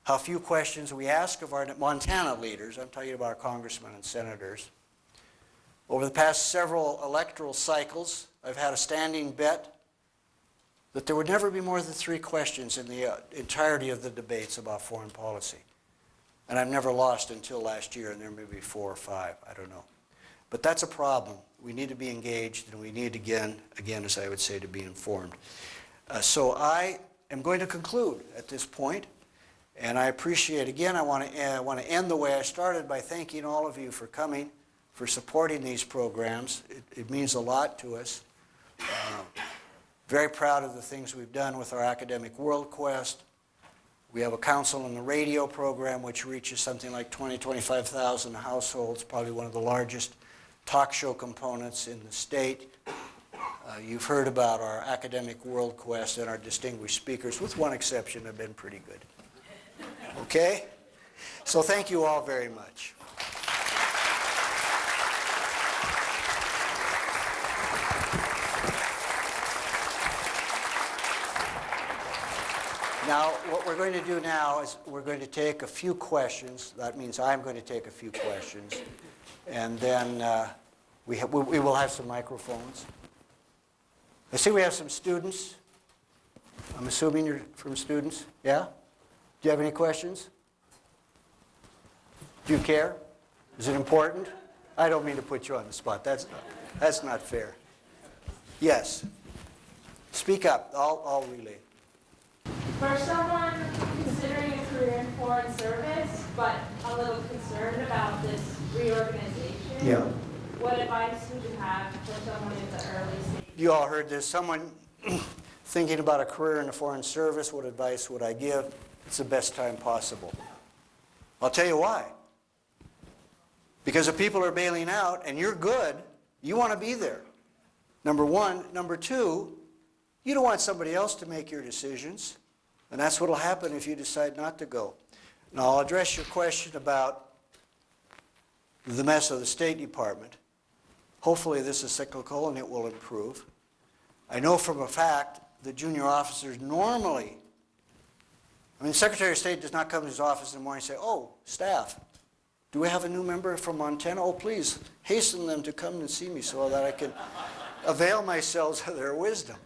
how few questions we ask of our Montana leaders. I'm talking about our congressmen and senators. Over the past several electoral cycles, I've had a standing bet that there would never be more than 3 questions in the entirety of the debates about foreign policy. And I've never lost until last year, and there may be 4 or 5, I don't know. But that's a problem. We need to be engaged, and we need, again, as I would say, to be informed. So I am going to conclude at this point, and I appreciate, again, I want to end the way I started by thanking all of you for coming, for supporting these programs. It means a lot to us. Very proud of the things we've done with our Academic World Quest. We have a Council on the Radio program which reaches something like 25,000 households, probably one of the largest talk show components in the state. You've heard about our Academic World Quest, and our distinguished speakers, with one exception, have been pretty good. Okay? So thank you all very much. Now, what we're going to do now is we're going to take a few questions. That means I'm going to take a few questions. And then we will have some microphones. I see we have some students. I'm assuming you're from students. Yeah? Do you have any questions? Do you care? Is it important? I don't mean to put you on the spot. That's not fair. Yes. Speak up. I'll relay. For someone considering a career in foreign service, but a little concerned about this reorganization, Yeah. what advice would you have for someone in the early stages? You all heard this. Someone thinking about a career in the foreign service, what advice would I give? It's the best time possible. I'll tell you why. Because if people are bailing out and you're good, you want to be there. Number one. Number two, you don't want somebody else to make your decisions. And that's what will happen if you decide not to go. Now, I'll address your question about the mess of the State Department. Hopefully this is cyclical and it will improve. I know from a fact that junior officers normally, the Secretary of State does not come to his office in the morning and say, oh, staff, do we have a new member from Montana? Oh, please, hasten them to come and see me so that I can avail myself of their wisdom.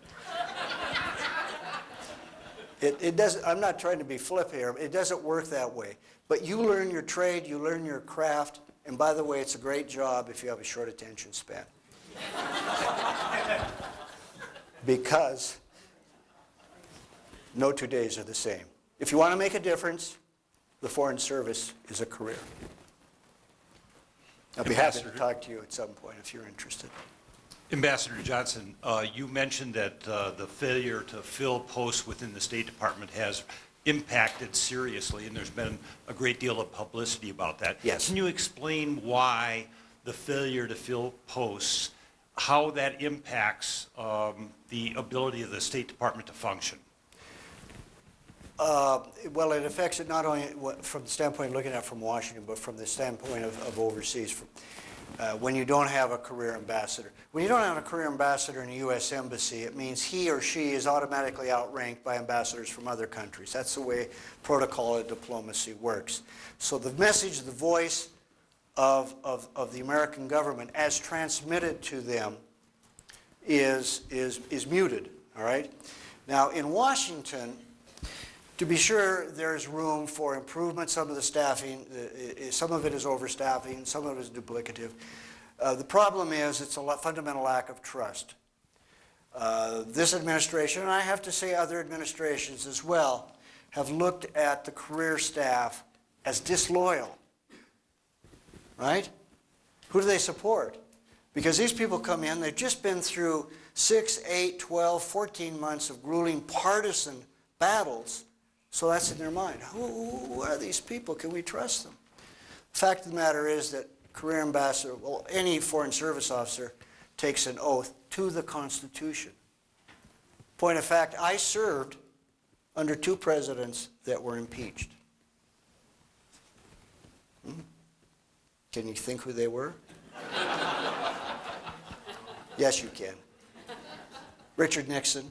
It doesn't, I'm not trying to be flip here. It doesn't work that way. But you learn your trade, you learn your craft, and by the way, it's a great job if you have a short attention span. Because no 2 days are the same. If you want to make a difference, the Foreign Service is a career. I'll be happy to talk to you at some point if you're interested. Ambassador Johnson, you mentioned that the failure to fill posts within the State Department has impacted seriously, and there's been a great deal of publicity about that. Yes. Can you explain why the failure to fill posts, how that impacts the ability of the State Department to function? Well, it affects it not only from the standpoint of looking at it from Washington, but from the standpoint of overseas. When you don't have a career ambassador. When you don't have a career ambassador in a U.S. embassy, it means he or she is automatically outranked by ambassadors from other countries. That's the way protocol of diplomacy works. So the message, the voice of the American government as transmitted to them is muted, all right? Now, in Washington, to be sure, there's room for improvement. Some of the staffing, some of it is overstaffing, some of it is duplicative. The problem is it's a fundamental lack of trust. This administration, and I have to say other administrations as well, have looked at the career staff as disloyal, right? Who do they support? Because these people come in, they've just been through 6, 8, 12, 14 months of grueling partisan battles. So that's in their mind. Who are these people? Can we trust them? The fact of the matter is that career ambassador, well, any foreign service officer takes an oath to the Constitution. Point of fact, I served under 2 presidents that were impeached. Can you think who they were? Yes, you can. Richard Nixon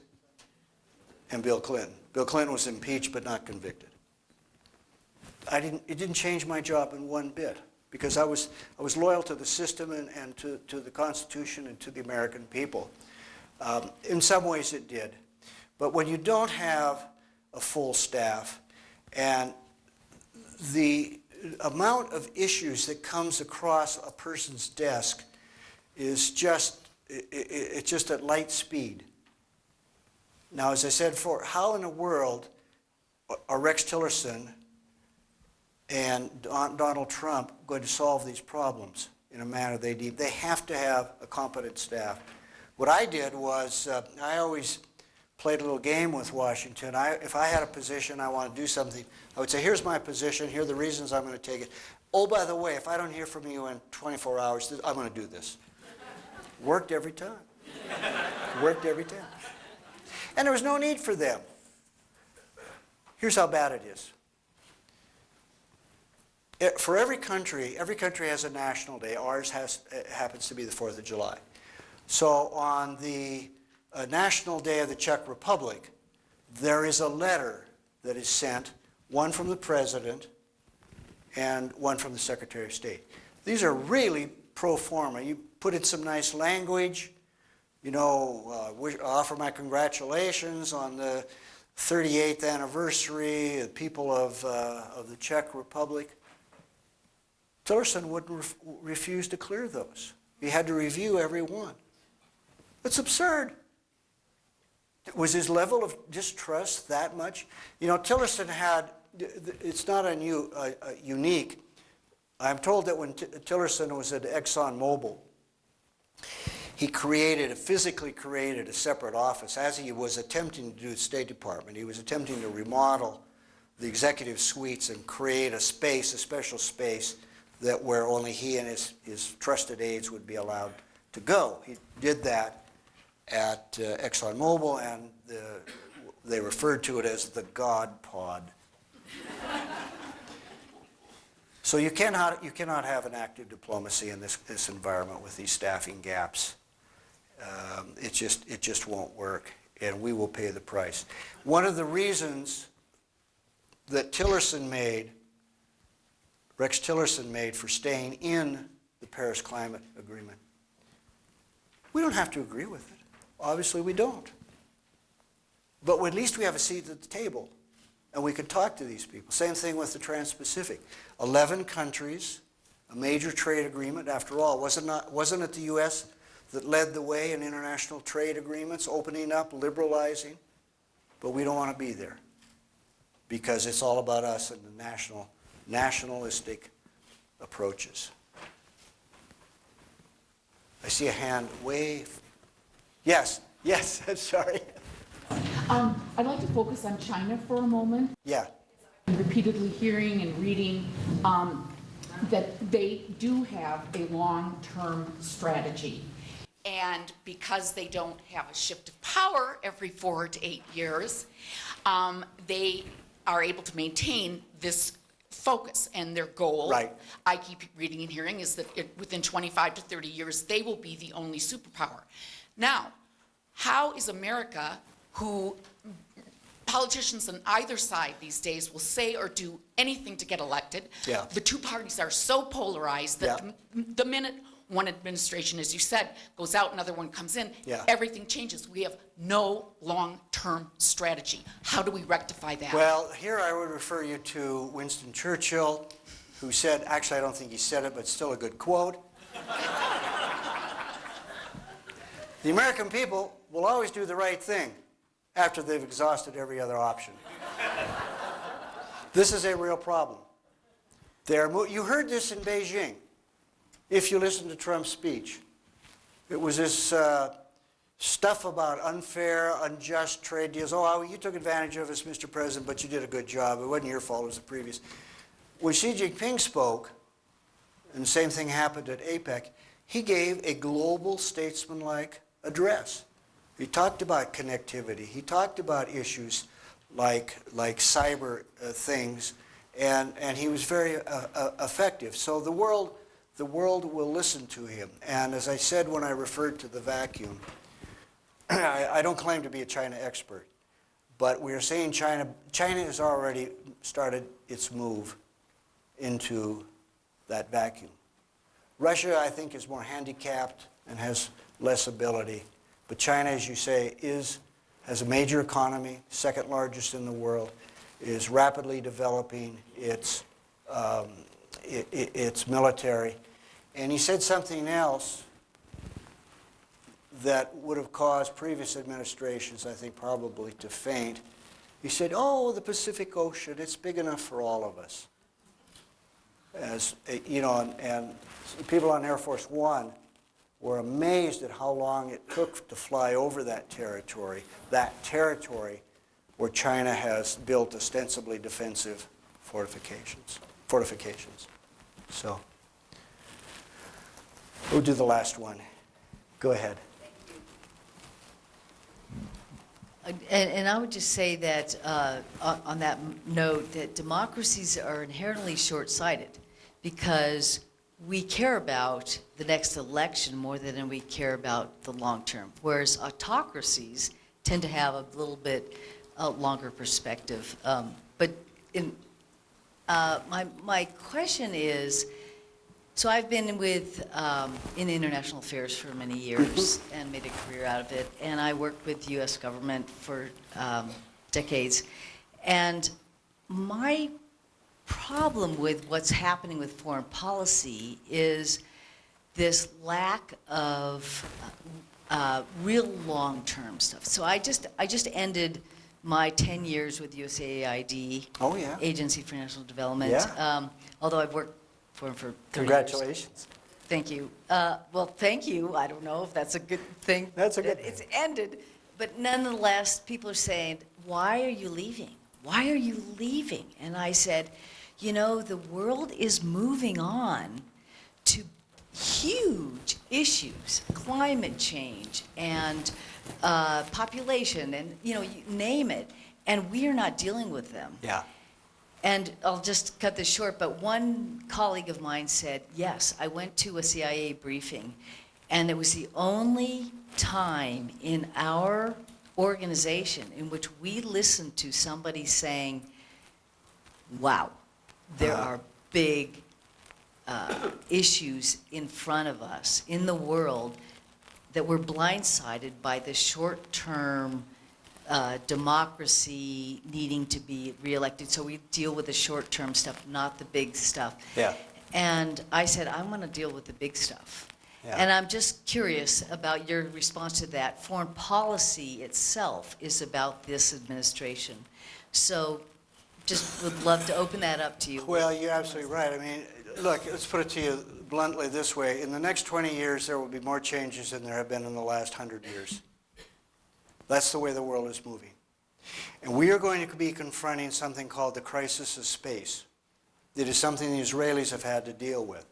and Bill Clinton. Bill Clinton was impeached but not convicted. It didn't change my job in one bit because I was loyal to the system and to the Constitution and to the American people. In some ways it did. But when you don't have a full staff and the amount of issues that comes across a person's desk is just at light speed. Now, as I said before, how in the world are Rex Tillerson and Donald Trump going to solve these problems in a manner they deem? They have to have a competent staff. What I did was I always played a little game with Washington. If I had a position, I want to do something, I would say, here's my position, here are the reasons I'm going to take it. Oh, by the way, if I don't hear from you in 24 hours, I'm going to do this. Worked every time. Worked every time. And there was no need for them. Here's how bad it is. For every country has a national day. Ours happens to be the 4th of July. So on the National Day of the Czech Republic, there is a letter that is sent, one from the President and one from the Secretary of State. These are really pro forma. You put in some nice language, offer my congratulations on the 38th anniversary, the people of the Czech Republic. Tillerson wouldn't refuse to clear those. He had to review every one. It's absurd. Was his level of distrust that much? Tillerson had, it's not unique. I'm told that when Tillerson was at ExxonMobil, he physically created a separate office. As he was attempting to do the State Department, he was attempting to remodel the executive suites and create a special space where only he and his trusted aides would be allowed to go. He did that at ExxonMobil, and they referred to it as the God Pod. So you cannot have an active diplomacy in this environment with these staffing gaps. It just won't work, and we will pay the price. One of the reasons that Rex Tillerson made for staying in the Paris Climate Agreement, we don't have to agree with it. Obviously we don't. But at least we have a seat at the table, and we can talk to these people. Same thing with the Trans-Pacific. 11 countries, a major trade agreement. After all, wasn't it the U.S. that led the way in international trade agreements, opening up, liberalizing? But we don't want to be there because it's all about us and the nationalistic approaches. I see a hand wave. Yes, sorry. I'd like to focus on China for a moment. Yeah. I'm repeatedly hearing and reading that they do have a long-term strategy. And because they don't have a shift of power every 4 to 8 years, they are able to maintain this focus, and their goal, right, I keep reading and hearing, is that within 25 to 30 years, they will be the only superpower. Now, how is America, who politicians on either side these days will say or do anything to get elected? Yeah. The two parties are so polarized that Yeah. the minute one administration, as you said, goes out, another one comes in, Yeah. everything changes. We have no long-term strategy. How do we rectify that? Well, here I would refer you to Winston Churchill, who said, actually I don't think he said it, but it's still a good quote. The American people will always do the right thing after they've exhausted every other option. This is a real problem. You heard this in Beijing, if you listen to Trump's speech. It was this stuff about unfair, unjust trade deals. Oh, you took advantage of us, Mr. President, but you did a good job. It wasn't your fault, it was the previous. When Xi Jinping spoke, and the same thing happened at APEC, he gave a global statesman-like address. He talked about connectivity. He talked about issues like cyber things, and he was very effective. So the world will listen to him. And as I said when I referred to the vacuum, I don't claim to be a China expert, but we are saying China has already started its move into that vacuum. Russia, I think, is more handicapped and has less ability. But China, as you say, has a major economy, second largest in the world, is rapidly developing its military. And he said something else that would have caused previous administrations, I think, probably to faint. He said, oh, the Pacific Ocean, it's big enough for all of us. As you know, and people on Air Force One were amazed at how long it took to fly over that territory where China has built ostensibly defensive fortifications. So, we'll do the last one. Go ahead. And I would just say that on that note, that democracies are inherently short-sighted because we care about the next election more than we care about the long term, whereas autocracies tend to have a little bit a longer perspective. But my question is, so I've been in international affairs for many years and made a career out of it, and I worked with U.S. government for decades. And my problem with what's happening with foreign policy is this lack of real long-term stuff. So I just ended my 10 years with USAID. Oh, yeah. Agency for International Development. Yeah. Although I've worked for 30 years. Congratulations. Thank you. Well, thank you. I don't know if that's a good thing. That's a good that thing. It's ended. But nonetheless, people are saying, why are you leaving? Why are you leaving? And I said, you know, the world is moving on to huge issues, climate change and population and, you know, you name it, and we are not dealing with them. Yeah. And I'll just cut this short, but one colleague of mine said, yes, I went to a CIA briefing, and it was the only time in our organization in which we listened to somebody saying, wow, there are big issues in front of us in the world that we're blindsided by the short-term democracy needing to be reelected. So we deal with the short-term stuff, not the big stuff. Yeah. And I said, I'm going to deal with the big stuff. Yeah. And I'm just curious about your response to that. Foreign policy itself is about this administration. So just would love to open that up to you. Well, you're absolutely right. I mean, look, let's put it to you bluntly this way. In the next 20 years, there will be more changes than there have been in the last 100 years. That's the way the world is moving. And we are going to be confronting something called the crisis of space. It is something the Israelis have had to deal with.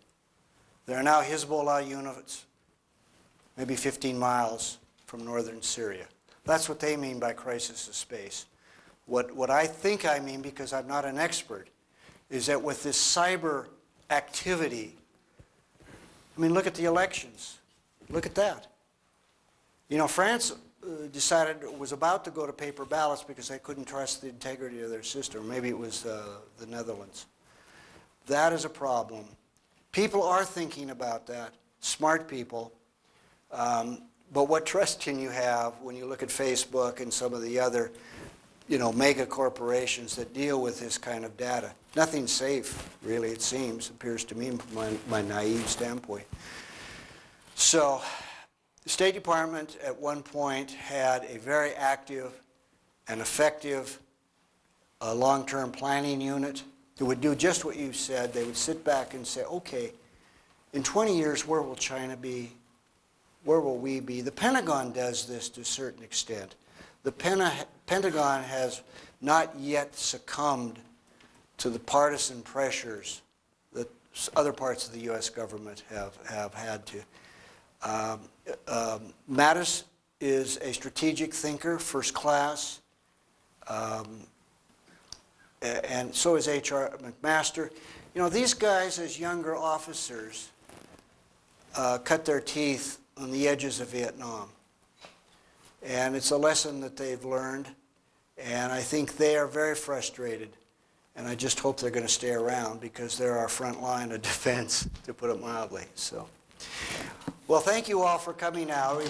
There are now Hezbollah units, maybe 15 miles from northern Syria. That's what they mean by crisis of space. What I think I mean, because I'm not an expert, is that with this cyber activity, I mean, look at the elections. Look at that. You know, France was about to go to paper ballots because they couldn't trust the integrity of their system. Maybe it was the Netherlands. That is a problem. People are thinking about that, smart people. But what trust can you have when you look at Facebook and some of the other, you know, mega corporations that deal with this kind of data? Nothing's safe, really, it seems, appears to me from my naive standpoint. So the State Department at one point had a very active and effective long-term planning unit that would do just what you said. They would sit back and say, okay, in 20 years, where will China be? Where will we be? The Pentagon does this to a certain extent. The Pentagon has not yet succumbed to the partisan pressures that other parts of the U.S. government have had to. Mattis is a strategic thinker, first class, and so is H.R. McMaster. You know, these guys as younger officers cut their teeth on the edges of Vietnam. And it's a lesson that they've learned, and I think they are very frustrated. And I just hope they're going to stay around because they're our front line of defense, to put it mildly. So, well, thank you all for coming out.